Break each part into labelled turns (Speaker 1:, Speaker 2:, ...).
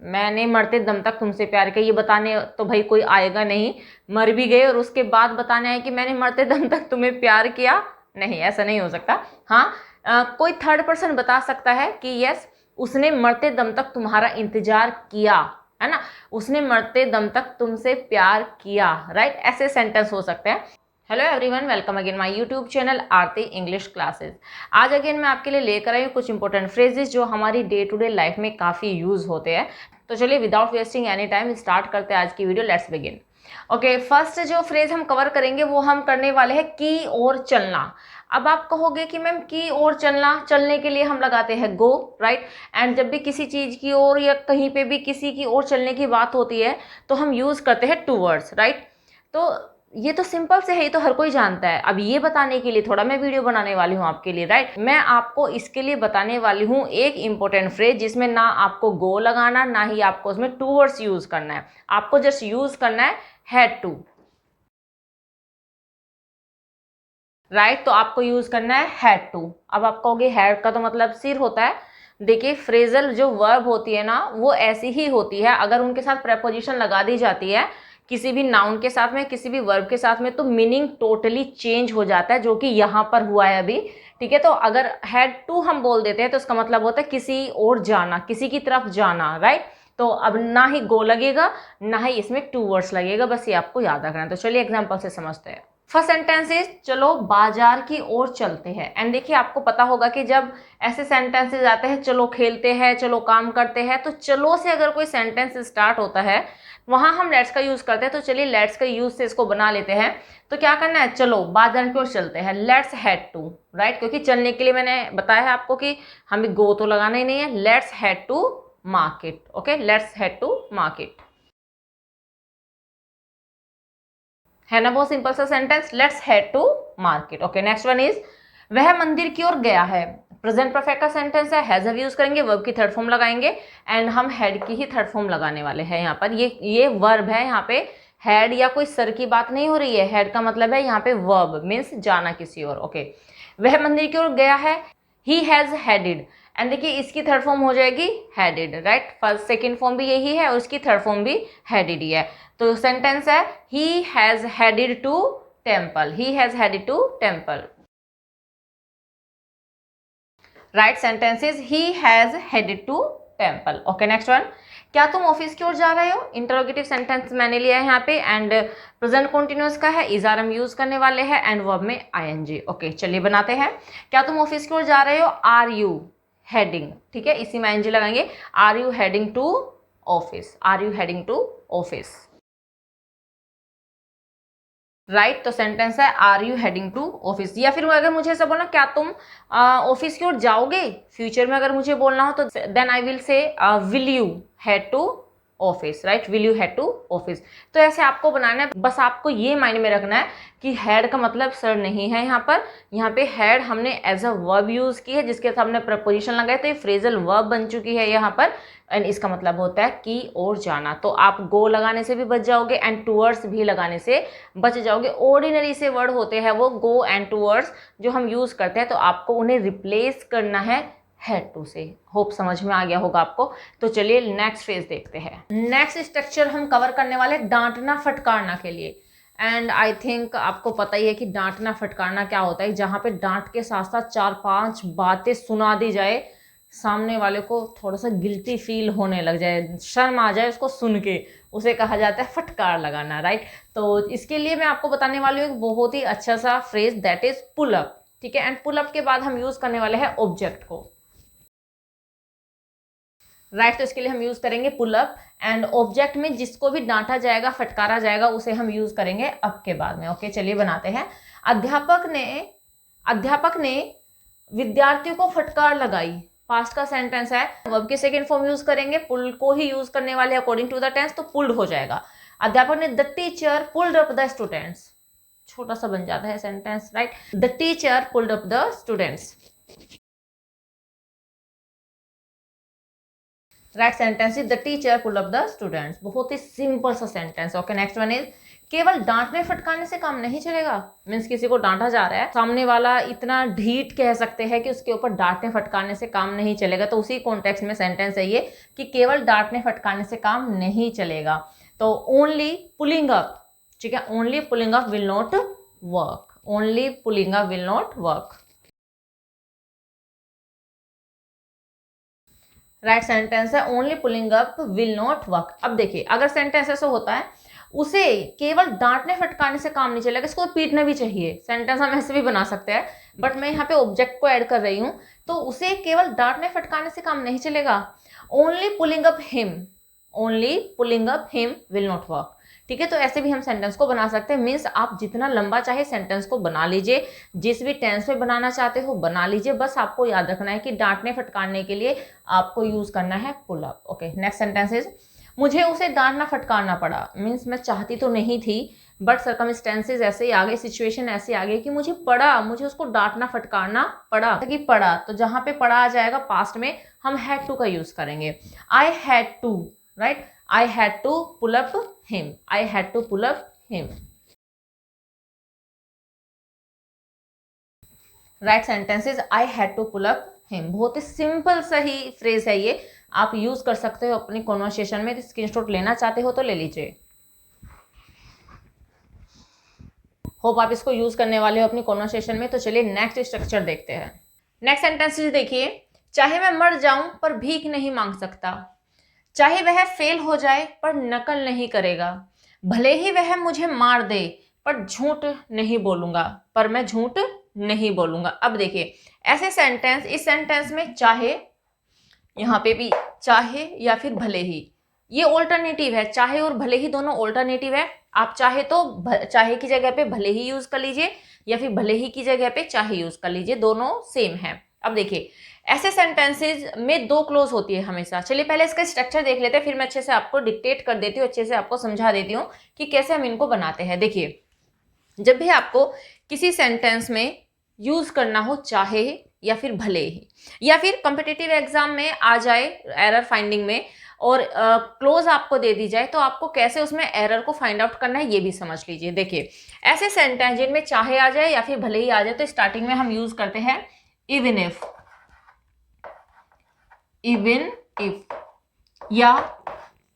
Speaker 1: मैंने मरते दम तक तुमसे प्यार किया, ये बताने तो भाई कोई आएगा नहीं। मर भी गए और उसके बाद बताने आए कि मैंने मरते दम तक तुम्हें प्यार किया, नहीं, ऐसा नहीं हो सकता। हाँ, कोई थर्ड पर्सन बता सकता है कि यस उसने मरते दम तक तुम्हारा इंतजार किया, है ना, उसने मरते दम तक तुमसे प्यार किया, राइट, ऐसे सेंटेंस हो सकते हैं। Hello everyone, welcome again my YouTube channel Aarti English classes. आज अगेन मैं आपके लिए लेकर आई हूँ कुछ इंपॉर्टेंट फ्रेजेस जो हमारी डे टू डे लाइफ में काफ़ी यूज़ होते हैं। तो चलिए without wasting any time start करते हैं आज की video. Let's begin. Okay, first जो फ्रेज हम कवर करेंगे वो हम करने वाले हैं की ओर चलना। अब आप कहोगे कि मैम की ओर चलना, चलने के लिए हम लगाते हैं गो, राइट। एंड जब भी किसी चीज़ की ओर या कहीं पे भी किसी की ओर चलने की बात होती है तो हम यूज़ करते हैं टूवर्ड्स, राइट। तो ये तो सिंपल से है, ये तो हर कोई जानता है। अब ये बताने के लिए थोड़ा मैं वीडियो बनाने वाली हूँ आपके लिए, राइट। मैं आपको इसके लिए बताने वाली हूँ एक इंपॉर्टेंट फ्रेज जिसमें ना आपको गो लगाना, ना ही आपको उसमें टूवर्ड्स यूज करना है। आपको जस्ट यूज करना है हैड टू, राइट। तो आपको यूज करना है हैड टू। अब आप कहोगे हैड का तो मतलब सिर होता है। देखिए, फ्रेजल जो वर्ब होती है ना वो ऐसी ही होती है, अगर उनके साथ प्रेपोजिशन लगा दी जाती है किसी भी नाउन के साथ में, किसी भी वर्ब के साथ में, तो मीनिंग टोटली चेंज हो जाता है, जो कि यहाँ पर हुआ है अभी। ठीक है, तो अगर हैड टू हम बोल देते हैं तो इसका मतलब होता है किसी और जाना, किसी की तरफ जाना, राइट। तो अब ना ही गो लगेगा ना ही इसमें टू वर्ड्स लगेगा, बस ये आपको याद रखना है। तो चलिए एग्जाम्पल से समझते हैं। फर्स्ट सेंटेंस इज चलो बाजार की ओर चलते हैं। एंड देखिए, आपको पता होगा कि जब ऐसे सेंटेंसेस आते हैं, चलो खेलते हैं, चलो काम करते हैं, तो चलो से अगर कोई सेंटेंस स्टार्ट होता है वहां हम लेट्स का यूज करते हैं। तो चलिए लेट्स का यूज से इसको बना लेते हैं। तो क्या करना है, चलो बाजार की ओर चलते हैं, लेट्स हेड टू, राइट। क्योंकि चलने के लिए मैंने बताया है आपको कि हमें गो तो लगाना ही नहीं है, let's head to market. Okay, let's head to market, है ना, बहुत सिंपल सा sentence, let's head to market. Okay, next one is वह मंदिर की ओर गया है। प्रेजेंट परफेक्ट का सेंटेंस है, हैज हैव यूज करेंगे, वर्ब की थर्ड फॉर्म लगाएंगे एंड हम हेड की ही थर्ड फॉर्म लगाने वाले हैं यहाँ पर। ये वर्ब है, यहाँ पे हेड या कोई सर की बात नहीं हो रही है। हेड का मतलब है यहाँ पे वर्ब मीन्स जाना किसी और। ओके, वह मंदिर की ओर गया है, ही हैज हेडेड। एंड देखिए, इसकी थर्ड फॉर्म हो जाएगी headed, right. First second form भी यही है और इसकी थर्ड फॉर्म भी हेडेड ही है। तो सेंटेंस है he has headed to temple, he has headed to temple, right. Sentence is he has headed to temple. Okay, next one, क्या तुम ऑफिस की ओर जा रहे हो। इंटरोगेटिव सेंटेंस मैंने लिया है यहाँ पे एंड प्रेजेंट कंटिन्यूअस का है, इज आर हम यूज करने वाले हैं एंड वर्ब में आईएनजी। ओके, चलिए बनाते हैं। क्या तुम ऑफिस की ओर जा रहे हो, आर यू हेडिंग, ठीक है, इसी में आईएनजी लगाएंगे। Are you heading to office, are you heading to office, right. तो सेंटेंस है are you heading to office. या फिर अगर मुझे ऐसा बोलना क्या तुम ऑफिस की ओर जाओगे, फ्यूचर में अगर मुझे बोलना हो तो then I will say will you head to office, right, will you head to office. तो ऐसे आपको बनाना है, बस आपको ये माइंड में रखना है कि हेड का मतलब सर नहीं है यहाँ पर। यहाँ पे हेड हमने एज अ वर्ब यूज की है जिसके साथ हमने प्रपोजिशन लगाए, तो ये फ्रेजल वर्ब बन चुकी है यहाँ पर एंड इसका मतलब होता है की ओर जाना। तो आप गो लगाने से भी बच जाओगे एंड टूवर्ड्स भी लगाने से बच जाओगे। ऑर्डिनरी से वर्ड होते हैं वो गो एंड टूवर्ड्स जो हम यूज करते हैं, तो आपको उन्हें रिप्लेस करना है हेड टू से। होप समझ में आ गया होगा आपको। तो चलिए नेक्स्ट फेज देखते हैं। नेक्स्ट स्ट्रक्चर हम कवर करने वाले डांटना फटकारना के लिए। एंड आई थिंक आपको पता ही है कि डांटना फटकारना क्या होता है, जहाँ पे डांट के साथ साथ 4-5 बातें सुना दी जाए, सामने वाले को थोड़ा सा गिल्टी फील होने लग जाए, शर्म आ जाए उसको सुन के, उसे कहा जाता है फटकार लगाना, राइट। तो इसके लिए मैं आपको बताने वाली हूँ एक बहुत ही अच्छा सा phrase, that is pull up, ठीक है। एंड पुल अप के बाद हम यूज करने वाले हैं ऑब्जेक्ट को, राइट। तो इसके लिए हम यूज करेंगे पुल अप एंड ऑब्जेक्ट में जिसको भी डांटा जाएगा, फटकारा जाएगा, उसे हम यूज करेंगे अप के बाद में। ओके, चलिए बनाते हैं। अध्यापक ने विद्यार्थियों को फटकार लगाई, पास्ट का सेंटेंस है, वर्ब के सेकेंड फॉर्म यूज करेंगे, पुल को ही यूज करने वाले अकॉर्डिंग टू द टेंस, तो पुल्ड हो जाएगा। अध्यापक ने, the teacher pulled up the students, छोटा सा बन जाता है sentence, right. The teacher pulled up the students, right. Sentence is the teacher pull up the students, बहुत ही सिंपल सा sentence. Okay, next one is केवल डांटने फटकारने से काम नहीं चलेगा। मीन्स किसी को डांटा जा रहा है, सामने वाला इतना ढीठ कह सकते हैं कि उसके ऊपर डांटने फटकारने से काम नहीं चलेगा, तो उसी कॉन्टेक्स्ट में सेंटेंस है ये कि केवल डांटने फटकारने से काम नहीं चलेगा। तो ओनली पुलिंग अप, ठीक है, only pulling up will not work, only pulling up will not work. Right sentence है only pulling up will not work. अब देखिए अगर सेंटेंस ऐसा होता है उसे केवल डांटने फटकारने से काम नहीं चलेगा, इसको पीटना भी चाहिए, सेंटेंस हम ऐसे भी बना सकते हैं, बट मैं यहाँ पे ऑब्जेक्ट को ऐड कर रही हूँ, तो उसे केवल डांटने फटकारने से काम नहीं चलेगा। Only pulling up him, only pulling up him will not work, ठीक है। तो ऐसे भी हम सेंटेंस को बना सकते हैं। मीन्स आप जितना लंबा चाहे सेंटेंस को बना लीजिए, जिस भी टेंस में बनाना चाहते हो बना लीजिए, बस आपको याद रखना है कि डांटने फटकारने के लिए आपको यूज करना है pull up. Okay, next sentence is मुझे उसे डांटना फटकारना पड़ा। मीन्स मैं चाहती तो नहीं थी, बट सर्कमस्टेंसेज ऐसे ही आ गए, सिचुएशन ऐसे आ गई कि मुझे पड़ा, मुझे उसको डांटना फटकारना पड़ा। कि पड़ा, तो जहाँ पे पड़ा आ जाएगा पास्ट में, हम हैड टू का यूज करेंगे। I had to, right, I had to pull up him, I had to pull up him. Right sentences I had to pull up him. बहुत ही सिंपल सही फ्रेज है ये, आप यूज कर सकते हो अपनी कॉन्वर्सेशन में। तो स्क्रीनशॉट लेना चाहते हो तो ले लीजिए। होप आप इसको यूज करने वाले हो अपनी कॉन्वर्सेशन में। तो चलिए नेक्स्ट स्ट्रक्चर देखते हैं। नेक्स्ट सेंटेंस देखिए, चाहे मैं मर जाऊं पर भीख नहीं मांग सकता, चाहे वह फेल हो जाए पर नकल नहीं करेगा, भले ही वह मुझे मार दे पर झूठ नहीं बोलूंगा, पर मैं झूठ नहीं बोलूंगा। अब देखिए ऐसे सेंटेंस, इस सेंटेंस में चाहे, यहाँ पे भी चाहे या फिर भले ही, ये ऑल्टरनेटिव है। चाहे और भले ही दोनों ऑल्टरनेटिव है। आप चाहे तो चाहे की जगह पे भले ही यूज कर लीजिए, या फिर भले ही की जगह पे चाहे यूज कर लीजिए, दोनों सेम है। अब देखिए ऐसे सेंटेंसेज में दो क्लोज होती है हमेशा। चलिए पहले इसका स्ट्रक्चर देख लेते हैं, फिर मैं अच्छे से आपको डिक्टेट कर देती हूँ, अच्छे से आपको समझा देती हूँ कि कैसे हम इनको बनाते हैं। देखिए जब भी आपको किसी सेंटेंस में यूज करना हो चाहे या फिर भले ही, या फिर कॉम्पिटिटिव एग्जाम में आ जाए एरर फाइंडिंग में और क्लोज आपको दे दी जाए, तो आपको कैसे उसमें एरर को फाइंड आउट करना है ये भी समझ लीजिए। देखिए ऐसे सेंटेंस जिनमें चाहे आ जाए या फिर भले ही आ जाए, तो स्टार्टिंग में हम यूज करते हैं इवन इफ, इवन इफ, या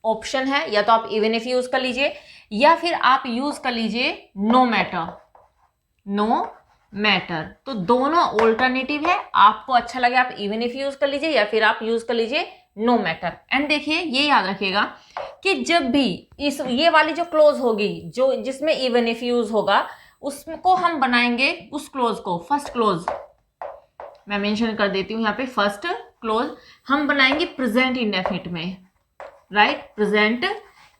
Speaker 1: ऑप्शन है, या तो आप इवन इफ यूज कर लीजिए या फिर आप यूज कर लीजिए नो मैटर, नो मैटर। तो दोनों ऑल्टरनेटिव है, आपको अच्छा लगे आप इवन इफ यूज कर लीजिए या फिर आप यूज कर लीजिए नो मैटर। एंड देखिए ये याद रखिएगा कि जब भी इस ये वाली जो क्लोज होगी, जो जिसमें इवन इफ यूज होगा, उसको हम बनाएंगे, उस क्लोज को, फर्स्ट क्लोज मैं मेंशन कर देती हूँ यहाँ पे, फर्स्ट क्लोज हम बनाएंगे प्रेजेंट इंडेफिनिट में, राइट, प्रेजेंट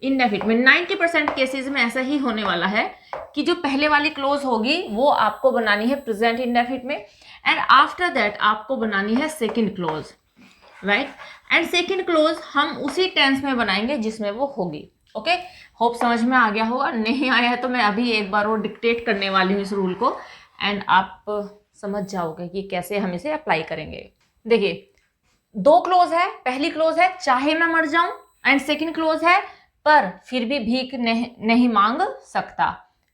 Speaker 1: इंडेफिनिट में। 90% केसेस में ऐसा ही होने वाला है कि जो पहले वाली क्लोज होगी वो आपको बनानी है प्रेजेंट इंडेफिनिट में, एंड आफ्टर दैट आपको बनानी है second close, right. And second close हम उसी टेंस में बनाएंगे जिसमें वो होगी। ओके, होप समझ में आ गया होगा। नहीं आया है तो मैं अभी एक बार वो डिक्टेट करने वाली हूँ इस रूल को, एंड आप समझ जाओगे कि कैसे हम इसे अप्लाई करेंगे। देखिए दो क्लोज है, पहली क्लोज है चाहे मैं मर जाऊं, एंड सेकंड क्लोज है पर फिर भी भीख नहीं मांग सकता,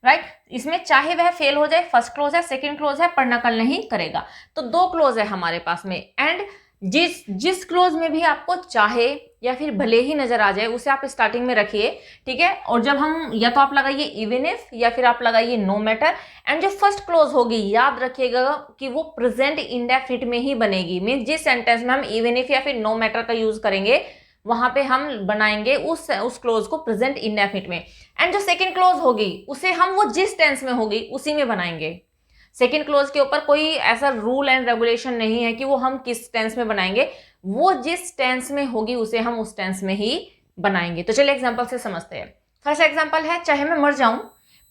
Speaker 1: राइट। इसमें चाहे वह फेल हो जाए फर्स्ट क्लोज है, सेकंड क्लोज है पर नकल नहीं करेगा। तो दो क्लोज है हमारे पास में, एंड जिस क्लोज में भी आपको चाहे या फिर भले ही नजर आ जाए उसे आप स्टार्टिंग में रखिए, ठीक है। और जब हम, या तो आप लगाइए इवन इफ या फिर आप लगाइए नो मैटर, एंड जो फर्स्ट क्लोज होगी याद रखिएगा कि वो प्रेजेंट इंडेफिनिट में ही बनेगी। मीन्स जिस सेंटेंस में हम इवन इफ या फिर नो मैटर का यूज करेंगे वहां पे हम बनाएंगे उस क्लोज को प्रेजेंट इंडेफिनिट में, एंड जो सेकंड क्लोज होगी उसे हम वो जिस टेंस में होगी उसी में बनाएंगे। सेकंड क्लोज के ऊपर कोई ऐसा रूल एंड रेगुलेशन नहीं है कि वो हम किस टेंस में बनाएंगे, वो जिस टेंस में होगी उसे हम उस टेंस में ही बनाएंगे। तो चलिए एग्जांपल से समझते हैं। फर्स्ट एग्जांपल है चाहे मैं मर जाऊं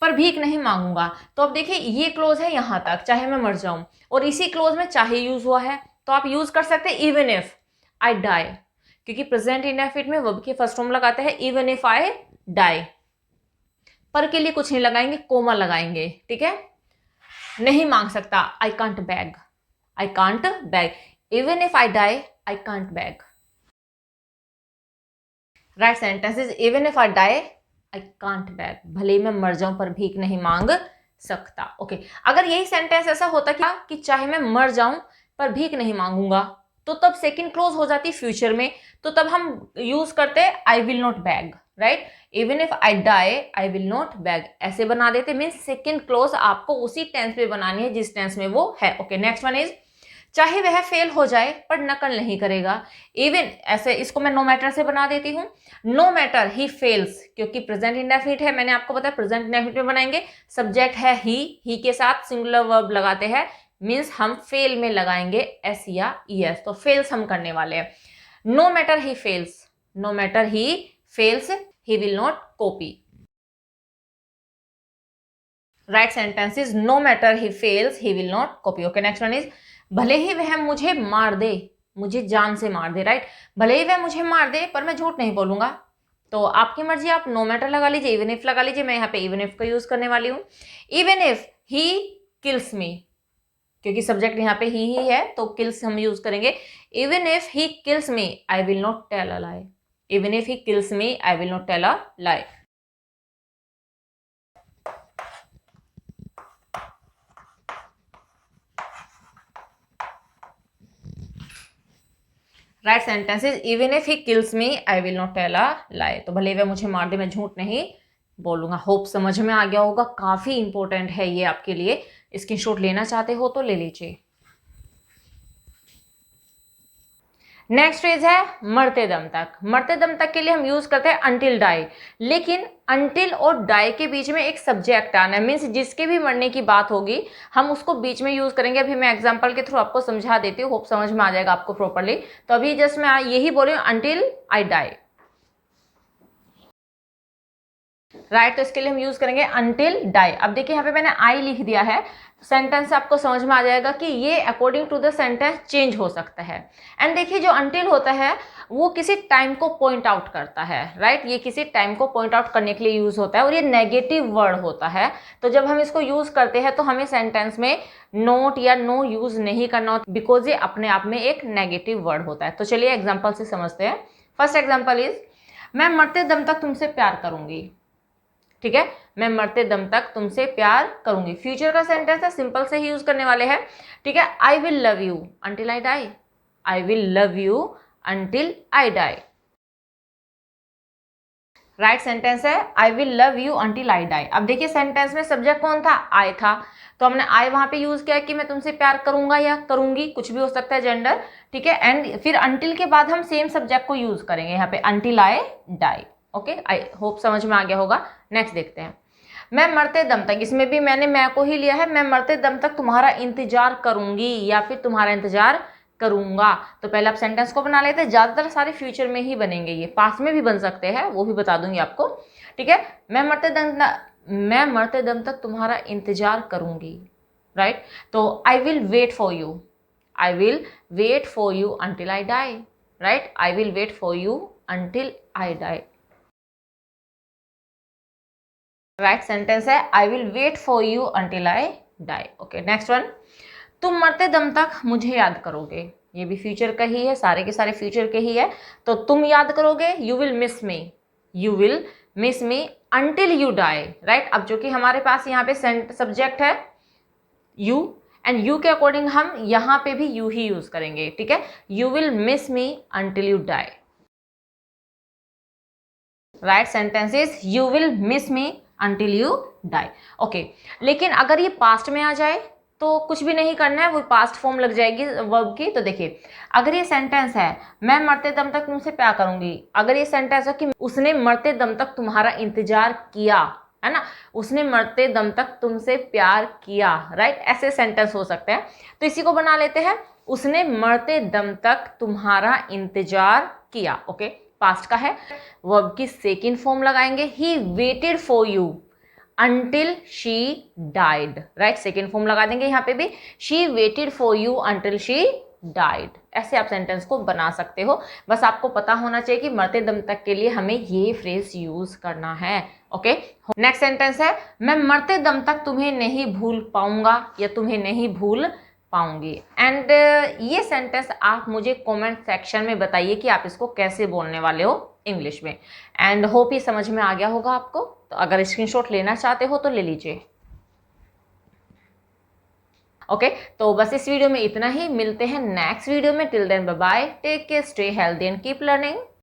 Speaker 1: पर भीख नहीं मांगूंगा। तो अब देखिए ये क्लोज है यहां तक, चाहे मैं मर जाऊं, और इसी क्लोज में चाहे यूज हुआ है, तो आप यूज कर सकते हैं इवन इफ आई डाई, क्योंकि प्रेजेंट इंडेफिनिट में वर्ब की फर्स्ट फॉर्म लगाते हैं इवन इफ आई डाई। पर के लिए कुछ नहीं लगाएंगे, कोमा लगाएंगे, ठीक है। नहीं मांग सकता, I can't beg, I can't beg. Even if I die I can't beg. Right sentence is even if I die I can't beg, भले मैं मर जाऊं पर भीख नहीं मांग सकता। ओके, अगर यही सेंटेंस ऐसा होता कि चाहे मैं मर जाऊं पर भीख नहीं मांगूंगा, तो तब सेकंड क्लोज हो जाती फ्यूचर में, तो तब हम यूज करते I will not beg, right. Even if I die I will not beg, ऐसे बना देते। मीन सेकंड क्लोज आपको उसी टेंस पे बनानी है जिस टेंस में वो है। ओके, नेक्स्ट वन इज चाहे वह फेल हो जाए पर नकल नहीं करेगा। इवन, ऐसे इसको मैं नो मैटर से बना देती हूँ, नो मैटर ही फेल्स, क्योंकि प्रेजेंट इंडेफिनिट है, मैंने आपको बताया प्रेजेंट इंडेफिनिट में बनाएंगे, सब्जेक्ट है ही के साथ सिंगुलर वर्ब लगाते हैं, मीन्स हम फेल में लगाएंगे एस या ईएस, तो फेल्स हम करने वाले हैं। No matter he fails, no matter he fails he will not copy. Right sentence is no matter he fails he will not copy. Okay, next one is भले ही वह मुझे मार दे, मुझे जान से मार दे, राइट। भले ही वह मुझे मार दे पर मैं झूठ नहीं बोलूंगा, तो आपकी मर्जी, आप नो मैटर लगा लीजिए, इवन इफ लगा लीजिए, मैं यहाँ पे इवन इफ का यूज करने वाली हूँ। इवन इफ ही किल्स मी, क्योंकि सब्जेक्ट यहाँ पे ही है तो किल्स हम यूज करेंगे। Even if he kills me I will not tell a lie, even if he kills me I will not tell a lie. Right sentence is even if he kills me I will not tell a lie, तो भले वह मुझे मार दे मैं झूठ नहीं बोलूंगा। Hope समझ में आ गया होगा, काफी इंपॉर्टेंट है ये आपके लिए, स्क्रीनशॉट लेना चाहते हो तो ले लीजिए। नेक्स्ट फ्रेज है मरते दम तक। मरते दम तक के लिए हम यूज करते हैं अंटिल डाई, लेकिन अंटिल और डाई के बीच में एक सब्जेक्ट आना है, मीन्स जिसके भी मरने की बात होगी हम उसको बीच में यूज करेंगे। अभी मैं एग्जांपल के थ्रू आपको समझा देती हूँ, होप समझ में आ जाएगा आपको प्रॉपरली। तो अभी जस्ट मैं यही बोल रही हूँ अंटिल आई डाई, राइट। तो इसके लिए हम यूज करेंगे अंटिल डाई। अब देखिए यहाँ पे मैंने आई लिख दिया है, सेंटेंस से आपको समझ में आ जाएगा कि ये according to the sentence change हो सकता है। एंड देखिए जो अंटिल होता है वो किसी टाइम को पॉइंट आउट करता है, राइट। ये किसी टाइम को पॉइंट आउट करने के लिए यूज होता है और ये नेगेटिव वर्ड होता है। तो जब हम इसको यूज करते हैं तो हमें सेंटेंस में नोट या नो यूज नहीं करना होता, बिकॉज ये अपने आप में एक नेगेटिव वर्ड होता है। तो चलिए एग्जाम्पल से समझते हैं। फर्स्ट एग्जाम्पल इज मैं मरते दम तक तुमसे प्यार करूंगी, ठीक है। मैं मरते दम तक तुमसे प्यार करूंगी, फ्यूचर का सेंटेंस है, सिंपल से ही यूज करने वाले हैं, ठीक है। I will love you until I die, I will love you until I die, right sentence है I will love you until I die. अब देखिए सेंटेंस में सब्जेक्ट कौन था, आई था, तो हमने आई वहां पे यूज किया कि मैं तुमसे प्यार करूंगा या करूंगी, कुछ भी हो सकता है जेंडर, ठीक है। एंड फिर अंटिल के बाद हम सेम सब्जेक्ट को यूज करेंगे यहाँ पे until I die. Okay, I hope समझ में आ गया होगा। नेक्स्ट देखते हैं, मैं मरते दम तक, इसमें भी मैंने मैं को ही लिया है, मैं मरते दम तक तुम्हारा इंतजार करूंगी या फिर तुम्हारा इंतजार करूंगा। तो पहले आप सेंटेंस को बना लेते हैं, ज्यादातर सारे फ्यूचर में ही बनेंगे, ये पास्ट में भी बन सकते हैं, वो भी बता दूंगी आपको, ठीक है। मैं मरते दम तक तुम्हारा इंतजार करूंगी, राइट। तो I will wait for you, I will wait for you until I die, right. I will wait for you until I die, right sentence है I will wait for you until I die. Okay, next one, तुम मरते दम तक मुझे याद करोगे, ये भी फ्यूचर का ही है, सारे के सारे फ्यूचर के ही है। तो तुम याद करोगे, you will miss me, you will miss me until you die, right. अब जो कि हमारे पास यहाँ पे सब्जेक्ट है यू, एंड यू के अकॉर्डिंग हम यहाँ पे भी यू ही यूज करेंगे, ठीक है। You will miss me until you die, right sentence is you will miss me until you die. Okay, लेकिन अगर ये पास्ट में आ जाए तो कुछ भी नहीं करना है, वो पास्ट फॉर्म लग जाएगी वर्ब की। तो देखिए अगर ये सेंटेंस है मैं मरते दम तक तुमसे प्यार करूंगी, अगर ये सेंटेंस है कि उसने मरते दम तक तुम्हारा इंतजार किया, है ना, उसने मरते दम तक तुमसे प्यार किया, राइट, ऐसे सेंटेंस हो सकते हैं। तो इसी को बना लेते हैं, उसने मरते दम तक तुम्हारा इंतजार किया। ओके, पास्ट का है, वर्ब की सेकंड फॉर्म लगाएंगे, he waited for you until she died, right, second form लगा देंगे यहाँ पे भी, she waited for you until she died. ऐसे आप सेंटेंस को बना सकते हो, बस आपको पता होना चाहिए कि मरते दम तक के लिए हमें ये फ्रेज यूज करना है। ओके, नेक्स्ट सेंटेंस है मैं मरते दम तक तुम्हें नहीं भूल पाऊंगा या तुम्हें नहीं भूल पाऊंगी। एंड ये सेंटेंस आप मुझे कमेंट सेक्शन में बताइए कि आप इसको कैसे बोलने वाले हो इंग्लिश में। एंड होप ये समझ में आ गया होगा आपको। तो अगर स्क्रीनशॉट लेना चाहते हो तो ले लीजिए। ओके तो बस इस वीडियो में इतना ही, मिलते हैं नेक्स्ट वीडियो में। Till then bye bye, take care, stay healthy and keep learning.